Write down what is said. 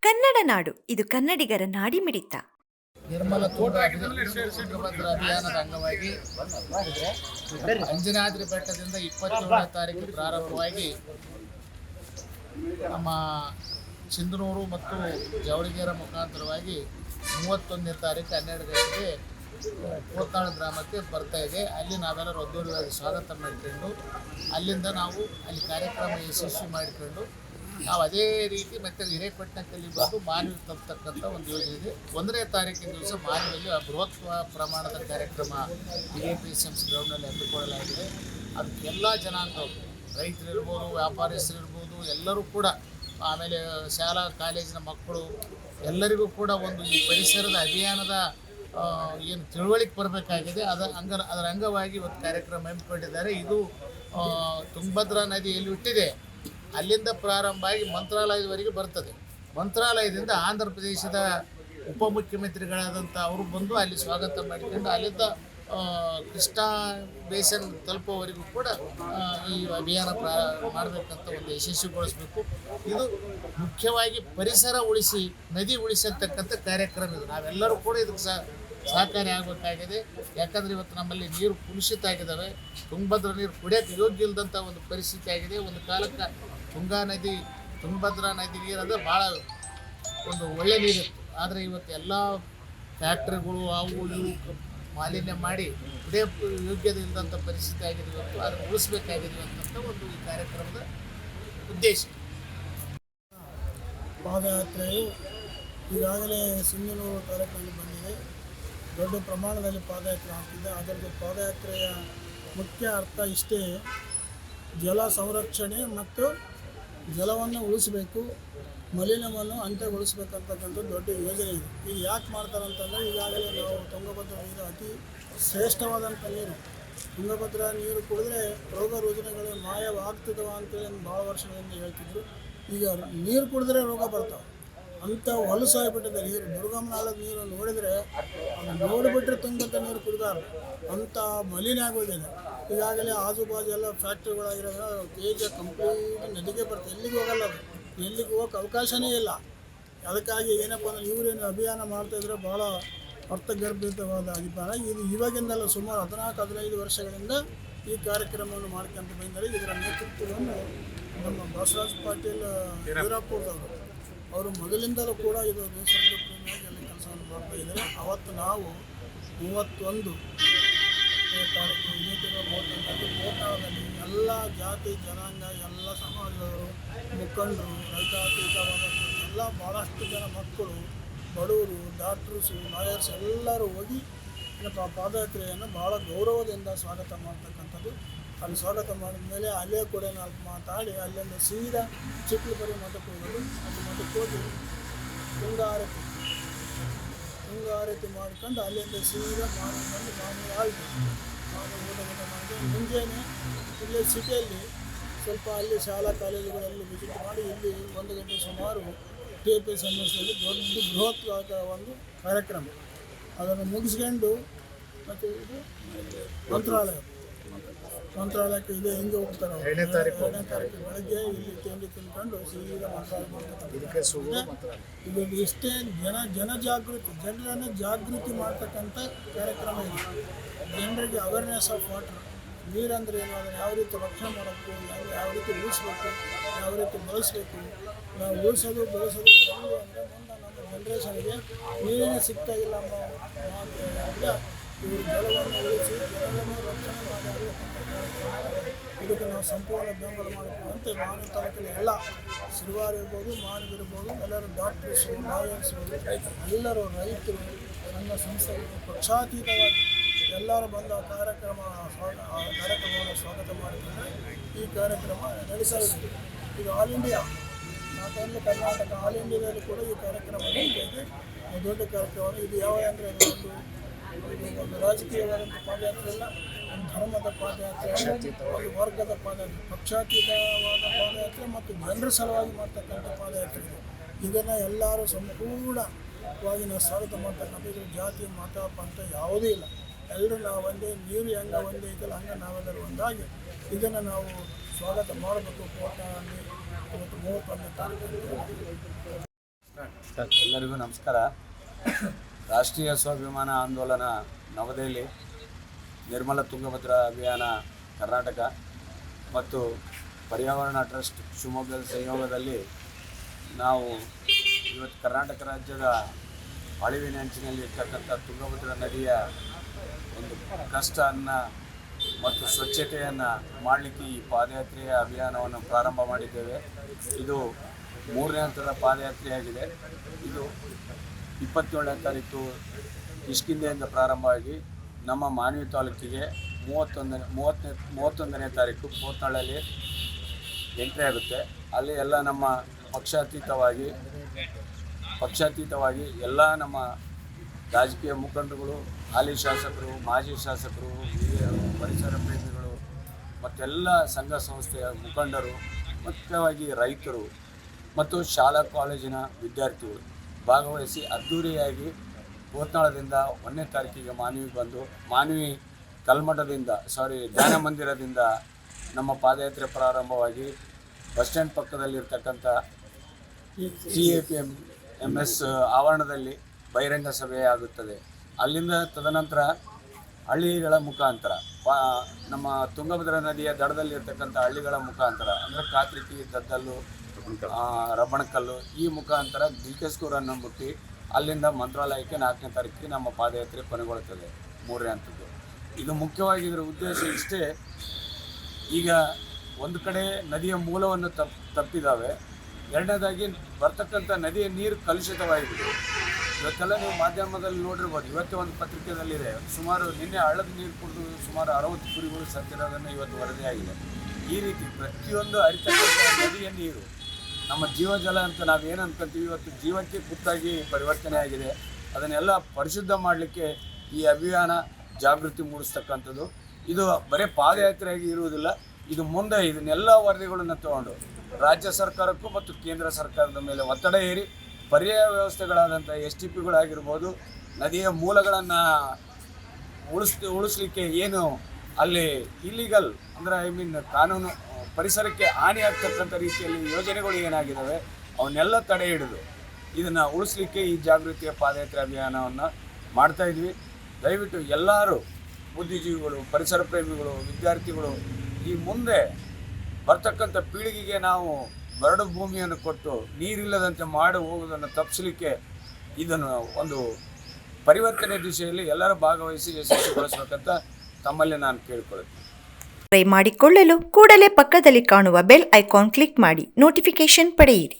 ಕನ್ನಡ ನಾಡು ಇದು ಕನ್ನಡಿಗರ ನಾಡಿಮಿಡಿತ. ನಿರ್ಮಲ ತುಂಗಭದ್ರಾ ಅಭಿಯಾನದ ಅಂಗವಾಗಿ ಅಂಜನಾದ್ರಿ ಬೆಟ್ಟದಿಂದ 27ನೇ ತಾರೀಕು ಪ್ರಾರಂಭವಾಗಿ ನಮ್ಮ ಸಿಂಧನೂರು ಮತ್ತು ಜವಳಿಗೆರೆ ಮುಖಾಂತರವಾಗಿ 31ನೇ ತಾರೀಕು 12 ಗಂಟೆಗೆ ಕೋತ್ನಾಳ ಗ್ರಾಮಕ್ಕೆ ಬರ್ತಾ ಇದೆ. ಅಲ್ಲಿ ನಾವೆಲ್ಲರೂ ಅದ್ದೂರಿಯಾಗಿ ಸ್ವಾಗತ ಮಾಡಿಕೊಂಡು ಅಲ್ಲಿಂದ ನಾವು ಅಲ್ಲಿ ಕಾರ್ಯಕ್ರಮ ಯಶಸ್ವಿ ಮಾಡಿಕೊಂಡು ನಾವು ಅದೇ ರೀತಿ ಮತ್ತೆ ಹಿರೇಪಟ್ಟಣದಲ್ಲಿ ಬಂದು ಮಾನವಿ ತಲುಪತಕ್ಕಂಥ ಒಂದು ಯೋಜನೆ ಇದೆ. 1ನೇ ತಾರೀಕಿನ ದಿವಸ ಮಾನವಿಯಲ್ಲಿ ಬೃಹತ್ ಪ್ರಮಾಣದ ಕಾರ್ಯಕ್ರಮ PSMC ಗ್ರೌಂಡ್ನಲ್ಲಿ ಹಮ್ಮಿಕೊಳ್ಳಲಾಗಿದೆ. ಅದಕ್ಕೆ ಎಲ್ಲ ಜನಾಂಗಗಳು, ರೈತರಿರ್ಬೋದು, ವ್ಯಾಪಾರಸ್ಥರಿರ್ಬೋದು, ಎಲ್ಲರೂ ಕೂಡ, ಆಮೇಲೆ ಶಾಲಾ ಕಾಲೇಜಿನ ಮಕ್ಕಳು ಎಲ್ಲರಿಗೂ ಕೂಡ ಒಂದು ಈ ಪರಿಸರದ ಅಭಿಯಾನದ ಏನು ತಿಳುವಳಿಕೆ ಬರಬೇಕಾಗಿದೆ. ಅದರ ಅಂಗವಾಗಿ ಇವತ್ತು ಕಾರ್ಯಕ್ರಮ ಹಮ್ಮಿಕೊಂಡಿದ್ದಾರೆ. ಇದು ತುಂಗಭದ್ರಾ ನದಿಯಲ್ಲಿ ಹುಟ್ಟಿದೆ, ಅಲ್ಲಿಂದ ಪ್ರಾರಂಭ ಆಗಿ ಮಂತ್ರಾಲಯದವರೆಗೆ ಬರ್ತದೆ. ಮಂತ್ರಾಲಯದಿಂದ ಆಂಧ್ರ ಪ್ರದೇಶದ ಉಪಮುಖ್ಯಮಂತ್ರಿಗಳಾದಂಥ ಅವರು ಬಂದು ಅಲ್ಲಿ ಸ್ವಾಗತ ಮಾಡಿಕೊಂಡು ಅಲ್ಲಿಂದ ಕೃಷ್ಣಾ ಬೇಸನ್ ತಲುಪುವವರೆಗೂ ಕೂಡ ಈ ಅಭಿಯಾನ ಮಾಡಬೇಕಂತ ಒಂದು ಯಶಸ್ವಿಗೊಳಿಸಬೇಕು. ಇದು ಮುಖ್ಯವಾಗಿ ಪರಿಸರ ಉಳಿಸಿ, ನದಿ ಉಳಿಸತಕ್ಕಂಥ ಕಾರ್ಯಕ್ರಮ ಇದು. ನಾವೆಲ್ಲರೂ ಕೂಡ ಇದಕ್ಕೆ ಸಹಕಾರಿ ಆಗಬೇಕಾಗಿದೆ. ಯಾಕಂದರೆ ಇವತ್ತು ನಮ್ಮಲ್ಲಿ ನೀರು ಕುಲುಷಿತ ಆಗಿದ್ದಾವೆ. ತುಂಗಭದ್ರಾ ನೀರು ಕುಡಿಯೋಕ್ಕೆ ಯೋಗ್ಯ ಇಲ್ಲದಂಥ ಒಂದು ಪರಿಸ್ಥಿತಿ ಆಗಿದೆ. ಒಂದು ಕಾಲಕ್ಕೆ ತುಂಗಭದ್ರಾ ನದಿ ನೀರಂದರೆ ಭಾಳ ಒಂದು ಒಳ್ಳೆ ನೀರಿತ್ತು. ಆದರೆ ಇವತ್ತು ಎಲ್ಲ ಫ್ಯಾಕ್ಟ್ರಿಗಳು ಅವು ಇವು ಮಾಲಿನ್ಯ ಮಾಡಿ ಕುಡಿಯೋ ಯೋಗ್ಯತೆ ಇಲ್ಲದಂಥ ಪರಿಸ್ಥಿತಿ ಆಗಿದೆ. ಇವತ್ತು ಅದನ್ನು ಉಳಿಸ್ಬೇಕಾಗಿದೆ ಅಂತಂತ ಒಂದು ಈ ಕಾರ್ಯಕ್ರಮದ ಉದ್ದೇಶ. ಪಾದಯಾತ್ರೆಯು ಈಗಾಗಲೇ ಸಿಂಧನೂರು ತಾಲೂಕಿನಲ್ಲಿ ಬಂದಿದೆ. ದೊಡ್ಡ ಪ್ರಮಾಣದಲ್ಲಿ ಪಾದಯಾತ್ರೆ ಆಗ್ತಿದೆ. ಅದರದ್ದು ಪಾದಯಾತ್ರೆಯ ಮುಖ್ಯ ಅರ್ಥ ಇಷ್ಟೇ: ಜಲ ಸಂರಕ್ಷಣೆ ಮತ್ತು ಜಲವನ್ನು ಉಳಿಸಬೇಕು, ಮಲಿನವನ್ನು ಅಂತ್ಯಗೊಳಿಸಬೇಕಂತಕ್ಕಂಥ ದೊಡ್ಡ ಯೋಜನೆ ಇದೆ. ಇದು ಯಾಕೆ ಮಾಡ್ತಾರೆ ಅಂತಂದರೆ, ಈಗಾಗಲೇ ನಾವು ತುಂಗಭದ್ರಾ ನೀರು ಅತಿ ಶ್ರೇಷ್ಠವಾದಂಥ ನೀರು. ತುಂಗಭದ್ರಾ ನೀರು ಕುಡಿದ್ರೆ ರೋಗ ರುಜಿನಗಳು ಮಾಯವಾಗ್ತದವ ಅಂತೇಳಿ ಭಾಳ ವರ್ಷಗಳಿಂದ ಹೇಳ್ತಿದ್ರು. ಈಗ ನೀರು ಕುಡಿದ್ರೆ ರೋಗ ಬರ್ತಾವೆ ಅಂಥ ಹೊಲಸಾಗಿಬಿಟ್ಟಿದೆ ನೀರು. ದುರ್ಗಮ್ಮನಾಳದ ನೀರು ನೋಡಿದರೆ ನೋಡಿಬಿಟ್ರೆ ತುಂಗಭದ್ರಾ ನೀರು ಕುಡಿದಾರೆ ಅಂಥ ಮಲಿನ ಆಗೋಗಿದೆ. ಈಗಾಗಲೇ ಆಜುಬಾಜು ಎಲ್ಲ ಫ್ಯಾಕ್ಟ್ರಿಗಳಾಗಿರೋದು ತೇಜ ಕಂಪ್ಲೀಟ್ ನದಿಗೆ ಬರ್ತದೆ, ಎಲ್ಲಿಗೆ ಹೋಗಲ್ಲ, ಅದು ಎಲ್ಲಿಗೆ ಹೋಗೋಕೆ ಅವಕಾಶವೇ ಇಲ್ಲ. ಅದಕ್ಕಾಗಿ ಏನಪ್ಪ ಅಂದರೆ ಇವರೇನು ಅಭಿಯಾನ ಮಾಡ್ತಾಯಿದ್ರೆ ಭಾಳ ಅರ್ಥಗರ್ಭಿತವಾದ ಅಭಿಪ್ರಾಯ ಇದು. ಇವಾಗಿಂದಲ್ಲ, ಸುಮಾರು 14-15 ವರ್ಷಗಳಿಂದ ಈ ಕಾರ್ಯಕ್ರಮವನ್ನು ಮಾಡ್ಕೊಂತ ಬಂದರೆ ಇದರ ನೇತೃತ್ವವನ್ನು ನಮ್ಮ ಬಸವರಾಜ್ ಪಾಟೀಲ್ ವೀರಾಪುರದವರು, ಅವರು ಮೊದಲಿಂದಲೂ ಕೂಡ ಇದು ನಿಸರ್ಗ ಪ್ರೇಮಿಯಾಗಿ ಎಲ್ಲ ಕೆಲಸವನ್ನು ಮಾಡ್ತಾಯಿದ್ದಾರೆ. ಅವತ್ತು ನಾವು 31 ತಾರೀಕು ಇದೇ ತಿಂಗಳ 31 ಕೋಟ್ನಾಳದಲ್ಲಿ ಎಲ್ಲ ಜಾತಿ ಜನಾಂಗ, ಎಲ್ಲ ಸಮಾಜದವರು, ಮುಖಂಡರು, ರೈತಾತೀತವಾದ ಎಲ್ಲ ಭಾಳಷ್ಟು ಜನ ಮಕ್ಕಳು, ಬಡವರು, ಡಾಕ್ಟರ್ಸು, ಲಾಯರ್ಸ್ ಎಲ್ಲರೂ ಹೋಗಿ ಏನಪ್ಪ ಪಾದಯಾತ್ರೆಯನ್ನು ಭಾಳ ಗೌರವದಿಂದ ಸ್ವಾಗತ ಮಾಡ್ತಕ್ಕಂಥದ್ದು. ಅಲ್ಲಿ ಸ್ವಾಗತ ಮಾಡಿದ ಮೇಲೆ ಅಲ್ಲೇ ಕೂಡ ನಾಲ್ಕು ಮಾತಾಡಿ ಅಲ್ಲಿಂದ ಸೀದಾ ಚಿಕ್ಕಲಪರಿ ಮಠಕ್ಕೆ ಹೋಗೋದು. ಅಲ್ಲಿ ಮಠಕ್ಕೆ ಹೋಗಿ ತುಂಗ ಆರತಿ ಮಾಡ್ಕೊಂಡು ಅಲ್ಲಿಂದ ಸೀದಾ ಬಂದು ಮಾಮೂಲಿ ಊಟ ಮಾಡಿ ಮುಂಜಾನೆ ಇಲ್ಲೇ ಸಿಟಿಯಲ್ಲಿ ಸ್ವಲ್ಪ ಅಲ್ಲಿ ಶಾಲಾ ಕಾಲೇಜುಗಳಲ್ಲಿ ವಿಸಿಟ್ ಮಾಡಿ ಇಲ್ಲಿ 1 ಗಂಟೆ ಸುಮಾರು PSMCಯಲ್ಲಿ ದೊಡ್ಡ ಬೃಹತ್ವಾದ ಒಂದು ಕಾರ್ಯಕ್ರಮ ಅದನ್ನು ಮುಗಿಸ್ಕೊಂಡು ಮತ್ತು ಇದು ಮಂತ್ರಾಲಯಕ್ಕೆ ಇದೆ ಹಿಂಗೆ ಹೋಗ್ತಾರೆ. 2ನೇ ತಾರೀಕು ಬೆಳಗ್ಗೆ ಇಲ್ಲಿ ತಿಂಡಿ ತಿನ್ಕೊಂಡು ಸೀದಾ ಮಂತ್ರಾಲಯ. ಇದು ಎಷ್ಟೇ ಜನರನ್ನು ಜಾಗೃತಿ ಮಾಡ್ತಕ್ಕಂಥ ಕಾರ್ಯಕ್ರಮ ಇದೆ. ಜನರಿಗೆ ಅವೇರ್ನೆಸ್ ಆಫ್ ವಾಟರ್, ನೀರಂದರೆ ಏನು, ಅದನ್ನು ಯಾವ ರೀತಿ ರಕ್ಷಣೆ ಮಾಡಬೇಕು, ಯಾವ ರೀತಿ ಉಳಿಸ್ಬೇಕು, ಯಾವ ರೀತಿ ಬಳಸಬೇಕು, ನಾವು ಉಳಿಸೋದು ಬೆಳೆಸೋದು ಕಲಿಯು ಅಂದರೆ ಮುಂದೆ ನಮ್ಮ ಜನ್ರೇಷನ್ಗೆ ನೀರೇನೇ ಸಿಗ್ತಾಯಿಲ್ಲ ಅನ್ನೋ ಮಾತು. ಇವರು ಜಲವನ್ನು ಉಳಿಸಿ ಜಲವನ್ನು ರಕ್ಷಣೆ ಮಾಡಿ ಇದಕ್ಕೆ ನಾವು ಸಂಪೂರ್ಣ ಬೆಂಬಲ ಮಾಡಬೇಕು ಅಂತ ಮಾನವ ತಾಲೂಕಿನ ಎಲ್ಲ ಸಿರಿವಾರ ಇರ್ಬೋದು, ಮಾನವಿರ್ಬೋದು, ಎಲ್ಲರೂ ಡಾಕ್ಟರ್ಸು, ಲಾಯರ್ಸು, ಎಲ್ಲರೂ ರೈತರು, ಸಂಘ ಸಂಸ್ಥೆಗಳು ಪಕ್ಷಾತೀತವಾಗಿ ಎಲ್ಲರೂ ಬಂದು ಆ ಕಾರ್ಯಕ್ರಮವನ್ನು ಸ್ವಾಗತ ಮಾಡಿದರೆ ಈ ಕಾರ್ಯಕ್ರಮ ನಡೆಸ್ತಾ ಇದೆ. ಇದು all India, not only Karnataka, all ಇಂಡಿಯಾದಲ್ಲಿ ಕೂಡ ಈ ಕಾರ್ಯಕ್ರಮ ನಡೀತಾ ಇದೆ. ದೊಡ್ಡ ಕಾರ್ಯಕ್ರಮ ಇದು. ಯಾವ ಅಂದರೆ ಒಂದು ರಾಜಕೀಯವಾದಂಥ ಪಾದಯಾತ್ರೆ ಅಲ್ಲ, ಒಂದು ಧರ್ಮದ ಪಾದಯಾತ್ರೆ, ಒಂದು ವರ್ಗದ ಪಾದಯಾತ್ರೆ, ಪಕ್ಷಾತೀತವಾದ ಪಾದಯಾತ್ರೆ ಮತ್ತು ಜನರ ಸಲುವಾಗಿ ಮಾಡ್ತಕ್ಕಂಥ ಪಾದಯಾತ್ರೆ ಇದೆ. ಇದನ್ನು ಎಲ್ಲರೂ ಸಂಪೂರ್ಣವಾಗಿ ನಾವು ಸ್ವಾಗತ ಮಾಡ್ತಕ್ಕಂಥ. ಇದು ಜಾತಿ ಮತ ಪಂಥ ಯಾವುದೂ ಇಲ್ಲ, ಎಲ್ಲರೂ ನಾವು ಒಂದೇ, ನೀರು ಹೆಂಗೆ ಒಂದೇ ಐತಲ್ಲ ಹಂಗೆ ನಾವೆಲ್ಲರೂ ಒಂದಾಗಿ ಇದನ್ನು ನಾವು ಸ್ವಾಗತ ಮಾಡಬೇಕು. ಕೋಟೆಯಲ್ಲಿ ಇವತ್ತು 31ನೇ ತಾರೀಕು ಎಲ್ಲರಿಗೂ ನಮಸ್ಕಾರ. ರಾಷ್ಟ್ರೀಯ ಸ್ವಾಭಿಮಾನ ಆಂದೋಲನ ನವದೆಹಲಿ, ನಿರ್ಮಲ ತುಂಗಭದ್ರಾ ಅಭಿಯಾನ ಕರ್ನಾಟಕ ಮತ್ತು ಪರ್ಯಾವರಣ ಟ್ರಸ್ಟ್ ಶಿವಮೊಗ್ಗದ ಸಂಯೋಗದಲ್ಲಿ ನಾವು ಇವತ್ತು ಕರ್ನಾಟಕ ರಾಜ್ಯದ ಅಳಿವಿನಂಚಿನಲ್ಲಿ ಇರ್ತಕ್ಕಂಥ ತುಂಗಭದ್ರಾ ನದಿಯ ಒಂದು ಕಷ್ಟವನ್ನು ಮತ್ತು ಸ್ವಚ್ಛತೆಯನ್ನು ಮಾಡಲಿಕ್ಕೆ ಈ ಪಾದಯಾತ್ರೆಯ ಅಭಿಯಾನವನ್ನು ಪ್ರಾರಂಭ ಮಾಡಿದ್ದೇವೆ. ಇದು 3ನೇ ಹಂತದ ಪಾದಯಾತ್ರೆಯಾಗಿದೆ. ಇದು 27ನೇ ತಾರೀಕು ಕಿಷ್ಕಿಂಧೆಯಿಂದ ಪ್ರಾರಂಭವಾಗಿ ನಮ್ಮ ಮಾನ್ವಿ ತಾಲೂಕಿಗೆ 31ನೇ ತಾರೀಕು ಕೋತ್ನಾಳಲ್ಲಿ ಎಂಟ್ರಿ ಆಗುತ್ತೆ. ಅಲ್ಲಿ ಎಲ್ಲ ನಮ್ಮ ಪಕ್ಷಾತೀತವಾಗಿ ಎಲ್ಲ ನಮ್ಮ ರಾಜಕೀಯ ಮುಖಂಡರುಗಳು, ಹಾಲಿ ಶಾಸಕರು, ಮಾಜಿ ಶಾಸಕರು, ಹಿರಿಯರು, ಪರಿಸರ ಪ್ರೇಮಿಗಳು ಮತ್ತೆಲ್ಲ ಸಂಘ ಸಂಸ್ಥೆಯ ಮುಖಂಡರು, ಮುಖ್ಯವಾಗಿ ರೈತರು ಮತ್ತು ಶಾಲಾ ಕಾಲೇಜಿನ ವಿದ್ಯಾರ್ಥಿಗಳು ಭಾಗವಹಿಸಿ ಅದ್ಧೂರಿಯಾಗಿ ಕೋತ್ನಾಳದಿಂದ 1ನೇ ತಾರೀಕಿಗೆ ಮಾನ್ವಿಗೆ ಬಂದು ಮಾನ್ವಿ ಧ್ಯಾನ ಮಂದಿರದಿಂದ ನಮ್ಮ ಪಾದಯಾತ್ರೆ ಪ್ರಾರಂಭವಾಗಿ ಬಸ್ ಸ್ಟ್ಯಾಂಡ್ ಪಕ್ಕದಲ್ಲಿರ್ತಕ್ಕಂಥ CAPMS ಆವರಣದಲ್ಲಿ ಬಹಿರಂಗ ಸಭೆ ಆಗುತ್ತದೆ. ಅಲ್ಲಿಂದ ತದನಂತರ ಹಳ್ಳಿಗಳ ಮುಖಾಂತರ ನಮ್ಮ ತುಂಗಭದ್ರಾ ನದಿಯ ದಡದಲ್ಲಿರ್ತಕ್ಕಂಥ ಹಳ್ಳಿಗಳ ಮುಖಾಂತರ ಅಂದರೆ ಕಾತ್ರಿಕಿ, ದದ್ದಲ್ಲು, ರಬ್ಬಣಕಲ್ಲು ಈ ಮುಖಾಂತರ ಡಿಕೆಸ್ಕೂರನ್ನು ಮುಟ್ಟಿ ಅಲ್ಲಿಂದ ಮಂತ್ರಾಲಯಕ್ಕೆ 4ನೇ ತಾರೀಕಿಗೆ ನಮ್ಮ ಪಾದಯಾತ್ರೆ ಕೊನೆಗೊಳ್ಳುತ್ತದೆ 3ನೇ ಹಂತದ್ದು. ಇದು ಮುಖ್ಯವಾಗಿ ಇದರ ಉದ್ದೇಶ ಇಷ್ಟೇ. ಈಗ ಒಂದು ಕಡೆ ನದಿಯ ಮೂಲವನ್ನು ತಪ್ಪಿದ್ದಾವೆ, ಎರಡನೇದಾಗಿ ಬರ್ತಕ್ಕಂಥ ನದಿಯ ನೀರು ಕಲುಷಿತವಾಗಿದೆ. ಇವತ್ತೆಲ್ಲ ನೀವು ಮಾಧ್ಯಮದಲ್ಲಿ ನೋಡಿರ್ಬೋದು. ಇವತ್ತೇ ಒಂದು ಪತ್ರಿಕೆಯಲ್ಲಿದೆ, ಸುಮಾರು ನಿನ್ನೆ ಹಳ್ಳದ ನೀರು ಕುಡಿದು ಸುಮಾರು 60 ಕುರಿಗಳು ಸತ್ತಿರೋದನ್ನು ಇವತ್ತು ವರದಿಯಾಗಿದೆ. ಈ ರೀತಿ ಪ್ರತಿಯೊಂದು ಹರಿತಕ್ಕಂಥ ನದಿಯ ನೀರು ನಮ್ಮ ಜೀವಜಲ ಅಂತ ನಾವೇನು ಅನ್ಕೊಂತೀವಿ, ಇವತ್ತು ಜೀವಕ್ಕೆ ಕುತ್ತಾಗಿ ಪರಿವರ್ತನೆ ಆಗಿದೆ. ಅದನ್ನೆಲ್ಲ ಪರಿಶುದ್ಧ ಮಾಡಲಿಕ್ಕೆ ಈ ಅಭಿಯಾನ ಜಾಗೃತಿ ಮೂಡಿಸ್ತಕ್ಕಂಥದ್ದು. ಇದು ಬರೀ ಪಾದಯಾತ್ರೆಯಾಗಿ ಇರುವುದಿಲ್ಲ, ಇದು ಮುಂದೆ ಇದನ್ನೆಲ್ಲ ವರದಿಗಳನ್ನು ತಗೊಂಡು ರಾಜ್ಯ ಸರ್ಕಾರಕ್ಕೂ ಮತ್ತು ಕೇಂದ್ರ ಸರ್ಕಾರದ ಮೇಲೆ ಒತ್ತಡ ಹೇರಿ ಪರ್ಯಾಯ ವ್ಯವಸ್ಥೆಗಳಾದಂಥ STPಗಳಾಗಿರ್ಬೋದು, ನದಿಯ ಮೂಲಗಳನ್ನು ಉಳಿಸ್ಲಿಕ್ಕೆ ಏನು ಅಲ್ಲಿ ಇಲ್ಲಿಗಲ್ ಅಂದರೆ ಕಾನೂನು ಪರಿಸರಕ್ಕೆ ಹಾನಿ ಆಗ್ತಕ್ಕಂಥ ರೀತಿಯಲ್ಲಿ ಯೋಜನೆಗಳು ಏನಾಗಿದ್ದಾವೆ ಅವನ್ನೆಲ್ಲ ತಡೆ ಹಿಡಿದು ಇದನ್ನು ಉಳಿಸ್ಲಿಕ್ಕೆ ಈ ಜಾಗೃತಿಯ ಪಾದಯಾತ್ರೆ ಅಭಿಯಾನವನ್ನು ಮಾಡ್ತಾಯಿದ್ವಿ. ದಯವಿಟ್ಟು ಎಲ್ಲರೂ ಬುದ್ಧಿಜೀವಿಗಳು, ಪರಿಸರ ಪ್ರೇಮಿಗಳು, ವಿದ್ಯಾರ್ಥಿಗಳು ಈ ಮುಂದೆ ಬರ್ತಕ್ಕಂಥ ಪೀಳಿಗೆಗೆ ನಾವು ಬರಡು ಭೂಮಿಯನ್ನು ಕೊಟ್ಟು ನೀರಿಲ್ಲದಂತೆ ಮಾಡಿ ಹೋಗೋದನ್ನು ತಪ್ಪಿಸಲಿಕ್ಕೆ ಇದನ್ನು ಒಂದು ಪರಿವರ್ತನೆ ದಿಶೆಯಲ್ಲಿ ಎಲ್ಲರೂ ಭಾಗವಹಿಸಿ ಯಶಸ್ವಿಗೊಳಿಸಬೇಕಂತ ತಮ್ಮಲ್ಲಿ ನಾನು ಕೇಳಿಕೊಳ್ಳುತ್ತೇನೆ. ಮಾಡಿಕೊಳ್ಳಲು ಕೂಡಲೇ ಪಕ್ಕದಲ್ಲಿ ಕಾಣುವ ಬೆಲ್ ಐಕಾನ್ ಕ್ಲಿಕ್ ಮಾಡಿ ನೋಟಿಫಿಕೇಶನ್ ಪಡೆಯಿರಿ.